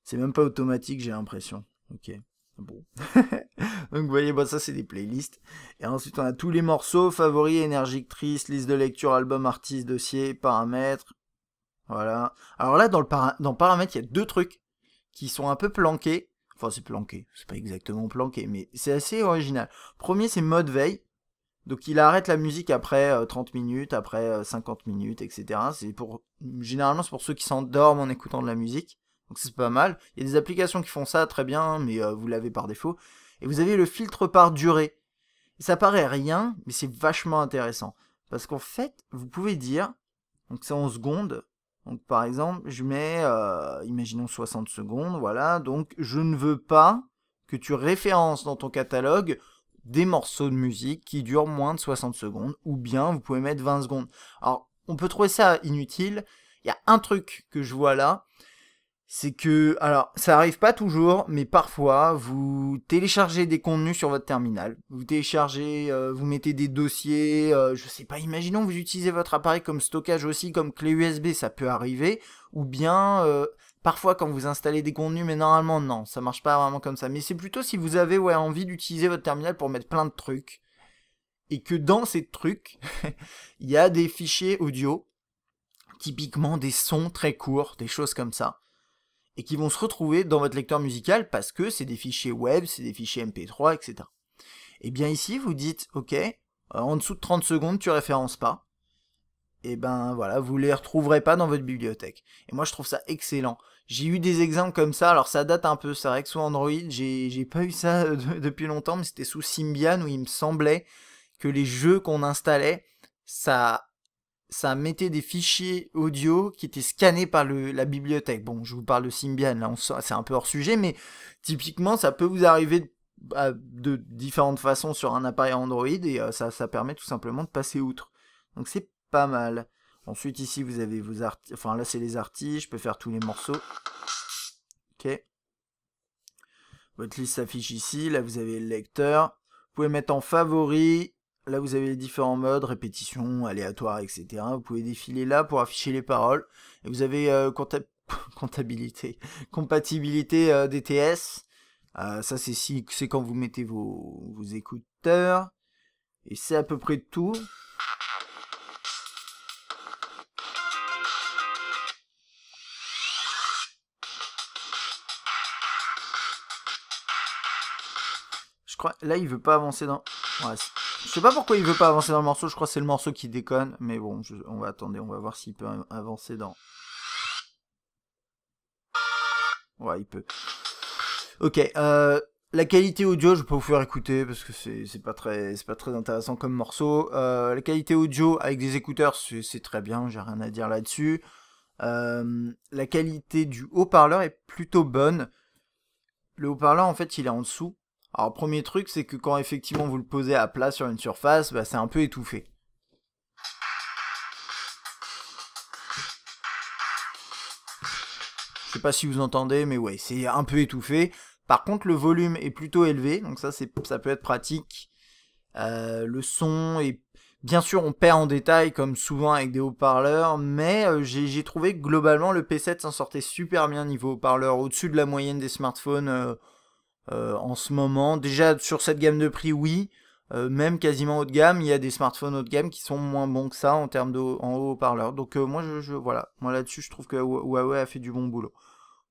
C'est même pas automatique, j'ai l'impression. Ok, bon. Donc vous voyez, bon, ça c'est des playlists. Et ensuite on a tous les morceaux, favoris, énergique, triste, liste de lecture, album, artiste, dossier, paramètres. Voilà. Alors là, dans paramètres, il y a deux trucs qui sont un peu planqués. Enfin, c'est planqué, c'est pas exactement planqué, mais c'est assez original. Premier, c'est mode veille. Donc il arrête la musique après 30 minutes, après 50 minutes, etc. Généralement, c'est pour ceux qui s'endorment en écoutant de la musique. Donc c'est pas mal. Il y a des applications qui font ça très bien, mais vous l'avez par défaut. Et vous avez le filtre par durée. Ça paraît rien, mais c'est vachement intéressant. Parce qu'en fait, vous pouvez dire, donc c'est en secondes. Donc par exemple, je mets, imaginons 60 secondes, voilà. Donc je ne veux pas que tu références dans ton catalogue des morceaux de musique qui durent moins de 60 secondes, ou bien vous pouvez mettre 20 secondes. Alors, on peut trouver ça inutile. Il y a un truc que je vois là, c'est que, alors, ça arrive pas toujours, mais parfois, vous téléchargez des contenus sur votre terminal. Vous téléchargez, vous mettez des dossiers, je sais pas, imaginons que vous utilisez votre appareil comme stockage aussi, comme clé USB, ça peut arriver, ou bien, parfois quand vous installez des contenus, mais normalement non, ça marche pas vraiment comme ça. Mais c'est plutôt si vous avez envie d'utiliser votre terminal pour mettre plein de trucs, et que dans ces trucs, il y a des fichiers audio, typiquement des sons très courts, des choses comme ça, et qui vont se retrouver dans votre lecteur musical parce que c'est des fichiers web, c'est des fichiers MP3, etc. Et bien ici, vous dites, ok, en dessous de 30 secondes, tu références pas. Et ben voilà, vous les retrouverez pas dans votre bibliothèque. Et moi, je trouve ça excellent. J'ai eu des exemples comme ça, alors ça date un peu, c'est vrai que sous Android, j'ai pas eu ça depuis longtemps, mais c'était sous Symbian où il me semblait que les jeux qu'on installait, ça mettait des fichiers audio qui étaient scannés par la bibliothèque. Bon, je vous parle de Symbian, là, c'est un peu hors sujet, mais typiquement, ça peut vous arriver de différentes façons sur un appareil Android, et ça permet tout simplement de passer outre. Donc c'est pas mal. Ensuite, ici, vous avez vos artistes, enfin là, c'est les artistes, je peux faire tous les morceaux. Ok. Votre liste s'affiche ici, là, vous avez le lecteur. Vous pouvez mettre en favori. Là, vous avez les différents modes, répétition, aléatoire, etc. Vous pouvez défiler là pour afficher les paroles. Et vous avez compatibilité DTS. Ça, c'est quand vous mettez vos écouteurs. Et c'est à peu près tout. Je crois, là, il veut pas avancer dans... Ouais, je sais pas pourquoi il veut pas avancer dans le morceau, je crois que c'est le morceau qui déconne, mais bon, on va attendre, on va voir s'il peut avancer dans... Ouais, il peut. Ok, la qualité audio, je vais pas vous faire écouter parce que c'est pas très intéressant comme morceau. La qualité audio avec des écouteurs, c'est très bien, j'ai rien à dire là-dessus. La qualité du haut-parleur est plutôt bonne. Le haut-parleur, en fait, il est en dessous. Alors, premier truc, c'est que quand effectivement vous le posez à plat sur une surface, bah, c'est un peu étouffé. Je sais pas si vous entendez, mais ouais, c'est un peu étouffé. Par contre, le volume est plutôt élevé, donc ça peut être pratique. Le son est... Bien sûr, on perd en détail, comme souvent avec des haut-parleurs, mais j'ai trouvé que globalement, le P7 s'en sortait super bien niveau haut-parleurs, au-dessus de la moyenne des smartphones en ce moment. Déjà, sur cette gamme de prix, oui. Même quasiment haut de gamme, il y a des smartphones haut de gamme qui sont moins bons que ça en termes de en haut-parleurs. Donc moi, voilà, moi là-dessus, je trouve que Huawei a fait du bon boulot.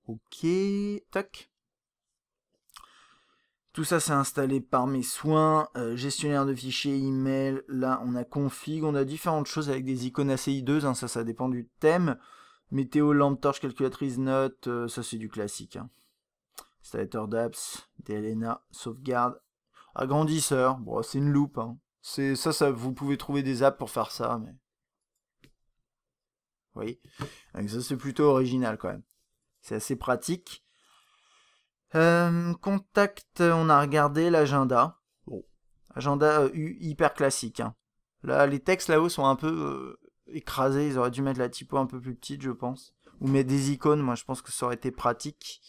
Ok, tac. Tout ça c'est installé par mes soins, gestionnaire de fichiers, email, là on a config, on a différentes choses avec des icônes assez hideuses, hein, ça dépend du thème. Météo, lampe torche, calculatrice, notes, ça c'est du classique. Hein. Installateur d'apps, DLNA, sauvegarde, agrandisseur, bon c'est une loupe. Hein. Ça, vous pouvez trouver des apps pour faire ça, mais... Oui, donc ça c'est plutôt original quand même. C'est assez pratique. Contact, on a regardé l'agenda. Bon, agenda hyper classique. Hein. Là, les textes là-haut sont un peu écrasés. Ils auraient dû mettre la typo un peu plus petite, je pense. Ou mettre des icônes. Moi, je pense que ça aurait été pratique.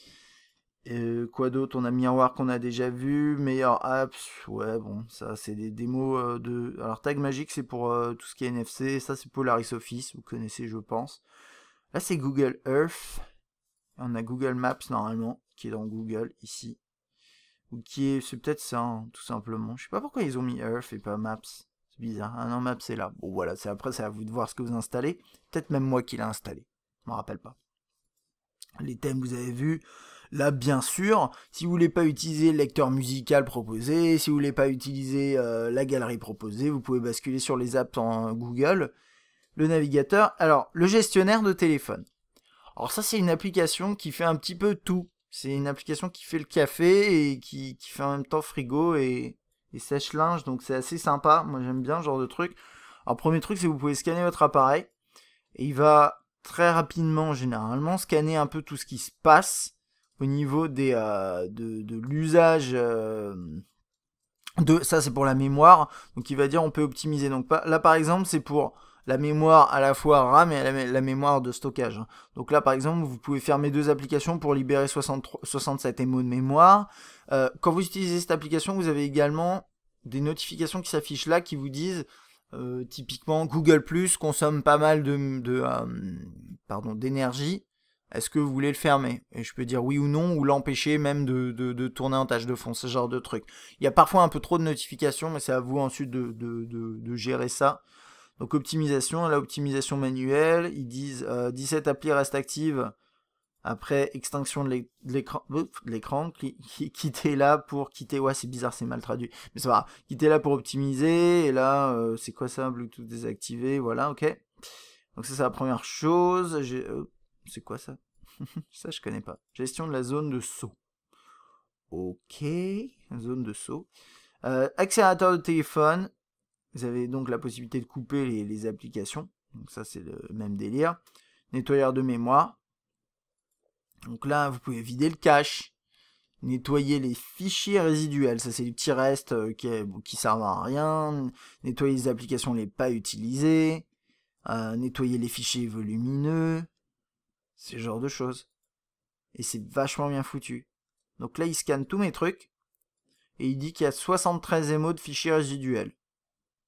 Quoi d'autre? On a Miroir qu'on a déjà vu. Meilleur apps. Ouais, bon, ça, c'est des démos de... Alors, Tag Magic, c'est pour tout ce qui est NFC. Ça, c'est Polaris Office. Vous connaissez, je pense. Là, c'est Google Earth. On a Google Maps, normalement, qui est dans Google, ici. Ou qui est... C'est peut-être ça, hein, tout simplement. Je sais pas pourquoi ils ont mis Earth et pas Maps. C'est bizarre. Ah non, Maps, c'est là. Bon, voilà. Après, c'est à vous de voir ce que vous installez. Peut-être même moi qui l'ai installé. Je m'en rappelle pas. Les thèmes, vous avez vu. Là, bien sûr, si vous voulez pas utiliser le lecteur musical proposé, si vous voulez pas utiliser la galerie proposée, vous pouvez basculer sur les apps en Google. Le navigateur. Alors, le gestionnaire de téléphone. Alors ça, c'est une application qui fait un petit peu tout. C'est une application qui fait le café et qui fait en même temps frigo et sèche-linge. Donc c'est assez sympa. Moi, j'aime bien ce genre de truc. Alors, premier truc, c'est que vous pouvez scanner votre appareil. Et il va très rapidement, généralement, scanner un peu tout ce qui se passe au niveau des, de l'usage... ça, c'est pour la mémoire. Donc il va dire on peut optimiser. Donc là, par exemple, c'est pour... la mémoire à la fois RAM et la mémoire de stockage. Donc là, par exemple, vous pouvez fermer deux applications pour libérer 67 MO de mémoire. Quand vous utilisez cette application, vous avez également des notifications qui s'affichent là qui vous disent, typiquement, Google Plus consomme pas mal d'énergie. Est-ce que vous voulez le fermer? Et je peux dire oui ou non, ou l'empêcher même de tourner en tâche de fond, ce genre de truc. Il y a parfois un peu trop de notifications, mais c'est à vous ensuite de gérer ça. Donc optimisation, la optimisation manuelle, ils disent 17 applis restent actives après extinction de l'écran, quitter là pour quitter, ouais c'est bizarre, c'est mal traduit, mais c'est pas grave, quitter là pour optimiser, et là c'est quoi ça, Bluetooth désactivé, voilà, ok. Donc ça c'est la première chose, c'est quoi ça? Ça je connais pas. Gestion de la zone de saut. Ok, zone de saut. Accélérateur de téléphone. Vous avez donc la possibilité de couper les applications. Donc ça, c'est le même délire. Nettoyeur de mémoire. Donc là, vous pouvez vider le cache. Nettoyer les fichiers résiduels. Ça, c'est les petits restes qui servent à rien. Nettoyer les applications les pas utilisées. Nettoyer les fichiers volumineux. Ce genre de choses. Et c'est vachement bien foutu. Donc là, il scanne tous mes trucs. Et il dit qu'il y a 73 MO de fichiers résiduels.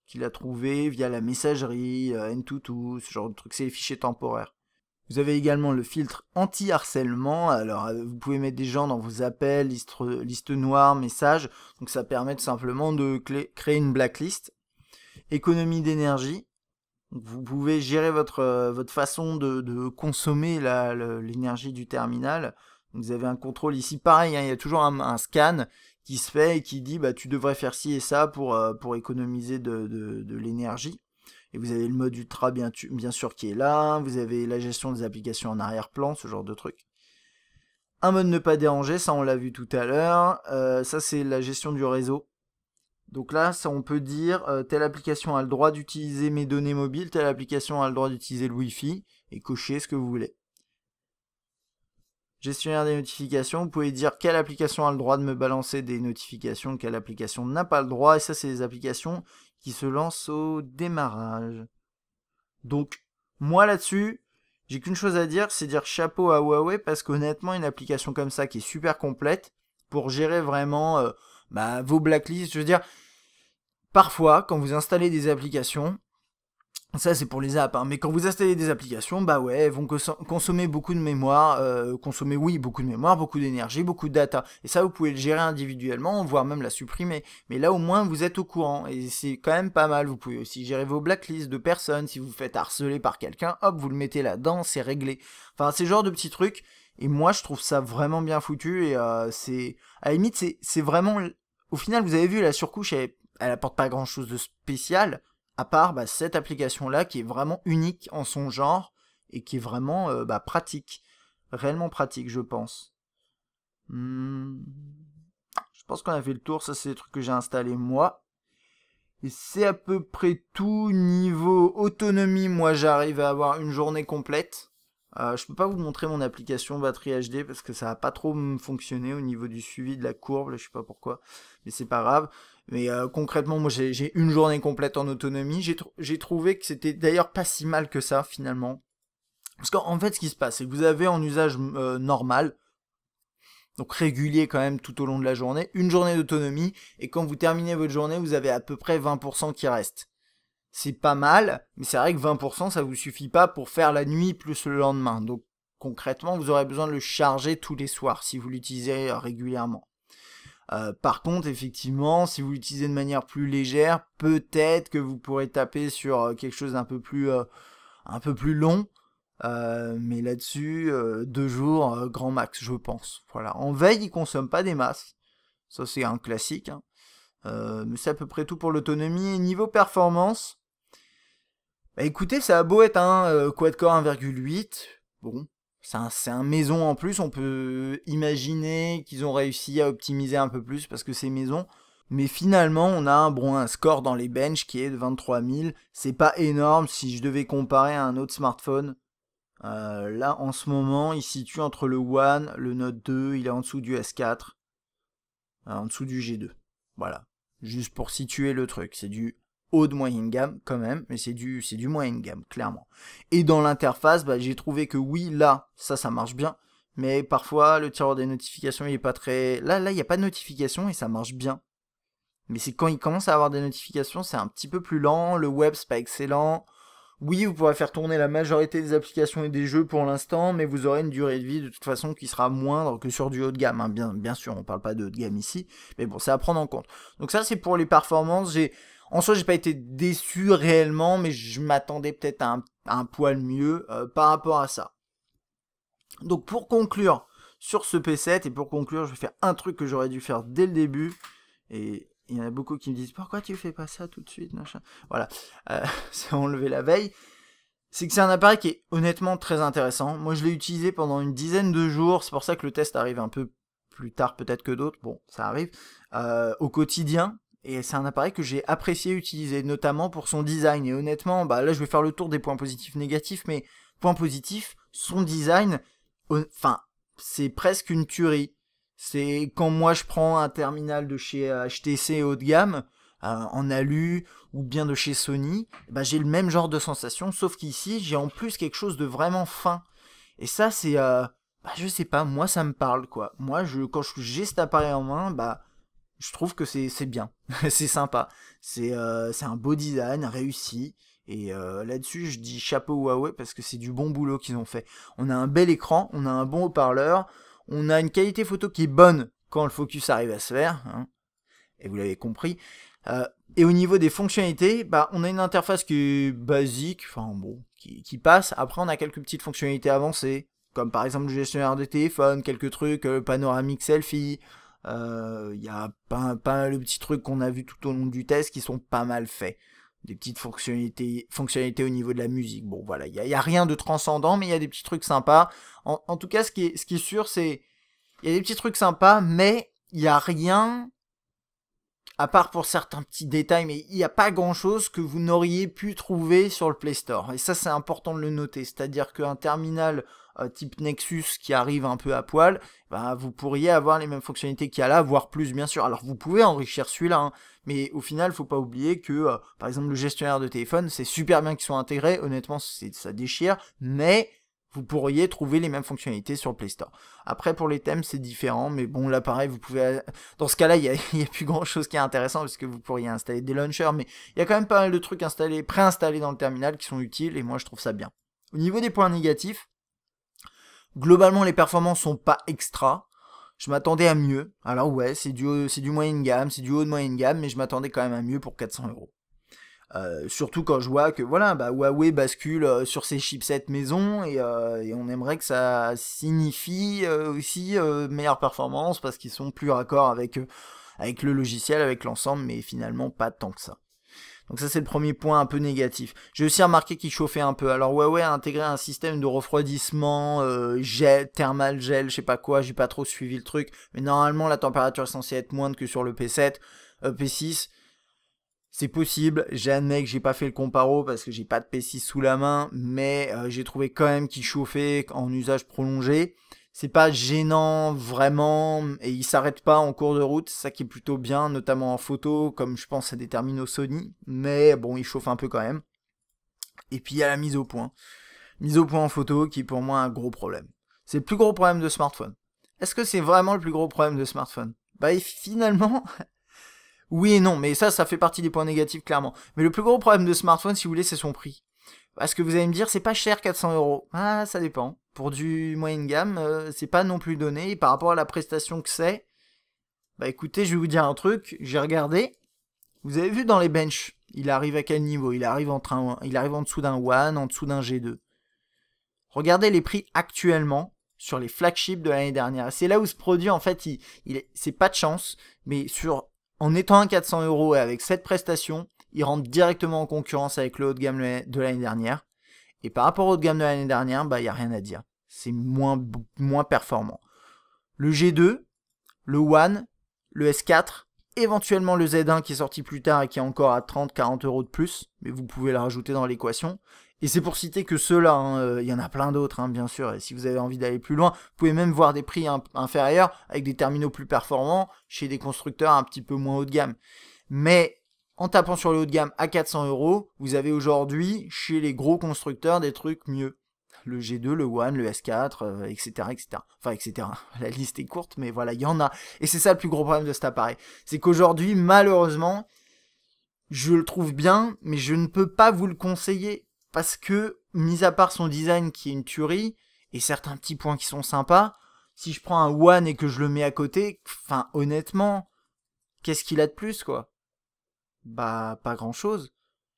Qu'il a trouvé via la messagerie, N22, ce genre de truc, c'est les fichiers temporaires. Vous avez également le filtre anti-harcèlement, alors vous pouvez mettre des gens dans vos appels, liste noire, messages, donc ça permet tout simplement de créer une blacklist. Économie d'énergie, vous pouvez gérer votre façon de consommer l'énergie du terminal. Vous avez un contrôle ici, pareil, hein, il y a toujours un scan qui se fait et qui dit bah tu devrais faire ci et ça pour économiser de l'énergie. Et vous avez le mode ultra bien sûr qui est là, vous avez la gestion des applications en arrière-plan, ce genre de truc. Un mode ne pas déranger, ça on l'a vu tout à l'heure, ça c'est la gestion du réseau. Donc là, ça, on peut dire, telle application a le droit d'utiliser mes données mobiles, telle application a le droit d'utiliser le Wi-Fi, et cocher ce que vous voulez. Gestionnaire des notifications, vous pouvez dire quelle application a le droit de me balancer des notifications, quelle application n'a pas le droit, et ça c'est les applications qui se lancent au démarrage. Donc, moi là-dessus, j'ai qu'une chose à dire, c'est dire chapeau à Huawei, parce qu'honnêtement, une application comme ça qui est super complète, pour gérer vraiment vos blacklists. Je veux dire, parfois, quand vous installez des applications, ça c'est pour les apps, hein, mais quand vous installez des applications, bah ouais, elles vont consommer beaucoup de mémoire, beaucoup de mémoire, beaucoup d'énergie, beaucoup de data. Et ça, vous pouvez le gérer individuellement, voire même la supprimer. Mais là, au moins, vous êtes au courant, et c'est quand même pas mal. Vous pouvez aussi gérer vos blacklists de personnes. Si vous vous faites harceler par quelqu'un, hop, vous le mettez là-dedans, c'est réglé. Enfin, c'est le genre de petits trucs, et moi, je trouve ça vraiment bien foutu, et c'est... À la limite, c'est vraiment... Au final, vous avez vu, la surcouche, elle apporte pas grand-chose de spécial, à part cette application-là qui est vraiment unique en son genre et qui est vraiment pratique. Réellement pratique, je pense. Je pense qu'on a fait le tour. Ça, c'est des trucs que j'ai installés moi. Et c'est à peu près tout. Niveau autonomie, moi, j'arrive à avoir une journée complète. Je peux pas vous montrer mon application batterie HD parce que ça va pas trop fonctionner au niveau du suivi de la courbe, là, je sais pas pourquoi, mais c'est pas grave. Mais concrètement, moi j'ai une journée complète en autonomie. J'ai trouvé que c'était d'ailleurs pas si mal que ça finalement. Parce qu'en fait, ce qui se passe, c'est que vous avez en usage normal, donc régulier quand même tout au long de la journée, une journée d'autonomie, et quand vous terminez votre journée, vous avez à peu près 20% qui reste. C'est pas mal, mais c'est vrai que 20% ça vous suffit pas pour faire la nuit plus le lendemain. Donc concrètement, vous aurez besoin de le charger tous les soirs si vous l'utilisez régulièrement. Par contre, effectivement, si vous l'utilisez de manière plus légère, peut-être que vous pourrez taper sur quelque chose d'un peu plus long. Mais là-dessus, 2 jours, grand max, je pense. Voilà. En veille, il consomme pas des masses. Ça, c'est un classique. Hein. Mais c'est à peu près tout pour l'autonomie. Et niveau performance, écoutez, ça a beau être un quad-core 1,8. Bon, c'est un maison en plus, on peut imaginer qu'ils ont réussi à optimiser un peu plus parce que c'est maison. Mais finalement, on a un score dans les benches qui est de 23 000. C'est pas énorme si je devais comparer à un autre smartphone. Là, en ce moment, il se situe entre le One, le Note 2, il est en dessous du S4, en dessous du G2. Voilà, juste pour situer le truc. C'est du haut de moyenne gamme quand même, mais c'est du moyenne gamme, clairement. Et dans l'interface, j'ai trouvé que oui, là, ça marche bien, mais parfois, le tireur des notifications, il est pas très... Là, il n'y a pas de notification et ça marche bien. Mais c'est quand il commence à avoir des notifications, c'est un petit peu plus lent, le web, c'est pas excellent. Oui, vous pourrez faire tourner la majorité des applications et des jeux pour l'instant, mais vous aurez une durée de vie de toute façon qui sera moindre que sur du haut de gamme. Hein. Bien sûr, on parle pas de haut de gamme ici, mais bon, c'est à prendre en compte. Donc ça, c'est pour les performances. En soi, j'ai pas été déçu réellement, mais je m'attendais peut-être à un poil mieux par rapport à ça. Donc pour conclure sur ce P7, et pour conclure, je vais faire un truc que j'aurais dû faire dès le début, et il y en a beaucoup qui me disent « Pourquoi tu fais pas ça tout de suite ?» machin. Voilà, c'est enlevé la veille. C'est que c'est un appareil qui est honnêtement très intéressant. Moi, je l'ai utilisé pendant une dizaine de jours. C'est pour ça que le test arrive un peu plus tard peut-être que d'autres. Bon, ça arrive. Au quotidien. Et c'est un appareil que j'ai apprécié utiliser, notamment pour son design. Et honnêtement, là, je vais faire le tour des points positifs, négatifs. Mais point positif, son design, c'est presque une tuerie. C'est quand moi, je prends un terminal de chez HTC haut de gamme, en alu ou bien de chez Sony, j'ai le même genre de sensation, sauf qu'ici j'ai en plus quelque chose de vraiment fin. Et ça c'est, je sais pas, moi ça me parle quoi. Moi quand j'ai cet appareil en main, je trouve que c'est bien, c'est sympa, c'est un beau design réussi. Et là-dessus je dis chapeau Huawei parce que c'est du bon boulot qu'ils ont fait. On a un bel écran, on a un bon haut-parleur, on a une qualité photo qui est bonne quand le focus arrive à se faire, hein, et vous l'avez compris. Et au niveau des fonctionnalités, on a une interface qui est basique, qui passe. Après, on a quelques petites fonctionnalités avancées, comme par exemple le gestionnaire de téléphone, quelques trucs, panoramique selfie. Il y a pas mal de petits trucs qu'on a vu tout au long du test qui sont pas mal faits. Des petites fonctionnalités au niveau de la musique. Bon, voilà, il y a rien de transcendant, mais il y a des petits trucs sympas. En tout cas, ce qui est sûr, c'est il y a des petits trucs sympas, mais il y a rien, à part pour certains petits détails, mais il n'y a pas grand chose que vous n'auriez pu trouver sur le Play Store. Et ça, c'est important de le noter. C'est-à-dire qu'un terminal type Nexus qui arrive un peu à poil, vous pourriez avoir les mêmes fonctionnalités qu'il y a là, voire plus, bien sûr. Alors, vous pouvez enrichir celui-là, hein, mais au final, faut pas oublier que, par exemple, le gestionnaire de téléphone, c'est super bien qu'il soit intégré. Honnêtement, ça déchire, mais vous pourriez trouver les mêmes fonctionnalités sur le Play Store. Après, pour les thèmes, c'est différent, mais bon, là, pareil, vous pouvez... Dans ce cas-là, il y a plus grand-chose qui est intéressant, parce que vous pourriez installer des launchers, mais il y a quand même pas mal de trucs préinstallés dans le terminal qui sont utiles, et moi, je trouve ça bien. Au niveau des points négatifs, globalement, les performances sont pas extra. Je m'attendais à mieux. Alors ouais, c'est du moyenne gamme, c'est du haut de moyenne gamme, mais je m'attendais quand même à mieux pour 400 euros. Surtout quand je vois que voilà, Huawei bascule sur ses chipsets maison et on aimerait que ça signifie aussi meilleure performance parce qu'ils sont plus raccords avec le logiciel, avec l'ensemble, mais finalement pas tant que ça. Donc ça c'est le premier point un peu négatif. J'ai aussi remarqué qu'il chauffait un peu. Alors Huawei a intégré un système de refroidissement, thermal gel, je sais pas quoi, j'ai pas trop suivi le truc, mais normalement la température est censée être moindre que sur le P7, P6. C'est possible, j'admets que j'ai pas fait le comparo parce que j'ai pas de P6 sous la main, mais j'ai trouvé quand même qu'il chauffait en usage prolongé. C'est pas gênant vraiment, et il s'arrête pas en cours de route, c'est ça qui est plutôt bien, notamment en photo, comme je pense à des terminaux Sony, mais bon, il chauffe un peu quand même. Et puis il y a la mise au point. Mise au point en photo qui est pour moi un gros problème. C'est le plus gros problème de smartphone. Est-ce que c'est vraiment le plus gros problème de smartphone? Bah et finalement... Oui et non, mais ça fait partie des points négatifs, clairement. Mais le plus gros problème de smartphone, si vous voulez, c'est son prix. Parce que vous allez me dire, c'est pas cher 400 euros. Ah, ça dépend. Pour du moyenne gamme, c'est pas non plus donné. Et par rapport à la prestation que c'est, bah écoutez, je vais vous dire un truc. J'ai regardé. Vous avez vu dans les benches, il arrive à quel niveau? Il arrive en dessous d'un One, en dessous d'un G2. Regardez les prix actuellement sur les flagships de l'année dernière. C'est là où ce produit, en fait, c'est pas de chance, mais en étant un 400 euros et avec cette prestation, il rentre directement en concurrence avec le haut de gamme de l'année dernière. Et par rapport au haut de gamme de l'année dernière, bah, il n'y a rien à dire. C'est moins performant. Le G2, le One, le S4, éventuellement le Z1 qui est sorti plus tard et qui est encore à 30-40 euros de plus, mais vous pouvez le rajouter dans l'équation. Et c'est pour citer que ceux-là, hein, y en a plein d'autres, hein, bien sûr, et si vous avez envie d'aller plus loin, vous pouvez même voir des prix inférieurs avec des terminaux plus performants chez des constructeurs un petit peu moins haut de gamme. Mais en tapant sur le haut de gamme à 400 euros, vous avez aujourd'hui chez les gros constructeurs des trucs mieux. Le G2, le One, le S4, etc., etc. Enfin, etc. La liste est courte, mais voilà, il y en a. Et c'est ça le plus gros problème de cet appareil. C'est qu'aujourd'hui, malheureusement, je le trouve bien, mais je ne peux pas vous le conseiller. Parce que, mis à part son design qui est une tuerie, et certains petits points qui sont sympas, si je prends un One et que je le mets à côté, enfin, honnêtement, qu'est-ce qu'il a de plus, quoi? Bah, pas grand-chose.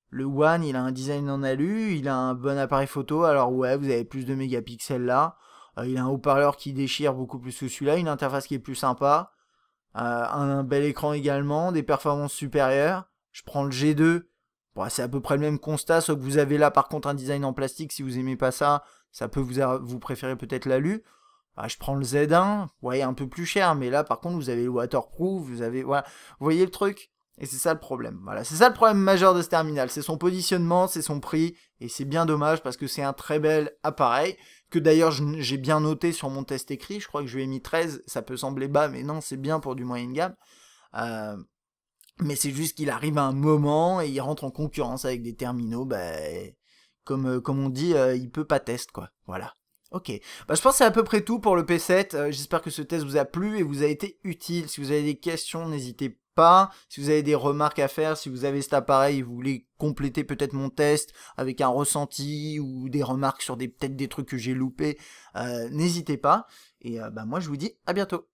Le One, il a un design en alu, il a un bon appareil photo, alors ouais, vous avez plus de mégapixels là, il a un haut-parleur qui déchire beaucoup plus que celui-là, une interface qui est plus sympa, un bel écran également, des performances supérieures. Je prends le G2, bon, c'est à peu près le même constat, sauf que vous avez là par contre un design en plastique, si vous aimez pas ça, ça peut vous préférez peut-être l'alu. Bah, je prends le Z1, ouais, un peu plus cher, mais là par contre vous avez le waterproof, vous avez, voilà, vous voyez le truc? Et c'est ça le problème. Voilà, c'est ça le problème majeur de ce terminal. C'est son positionnement, c'est son prix. Et c'est bien dommage parce que c'est un très bel appareil. Que d'ailleurs j'ai bien noté sur mon test écrit. Je crois que je lui ai mis 13. Ça peut sembler bas, mais non, c'est bien pour du moyenne gamme. Mais c'est juste qu'il arrive à un moment et il rentre en concurrence avec des terminaux. Bah, comme on dit, il peut pas test, quoi. Voilà. Ok, bah, je pense que c'est à peu près tout pour le P7. J'espère que ce test vous a plu et vous a été utile. Si vous avez des questions, n'hésitez pas. Si vous avez des remarques à faire, si vous avez cet appareil et vous voulez compléter peut-être mon test avec un ressenti ou des remarques sur peut-être des trucs que j'ai loupés, n'hésitez pas. Et bah, moi je vous dis à bientôt.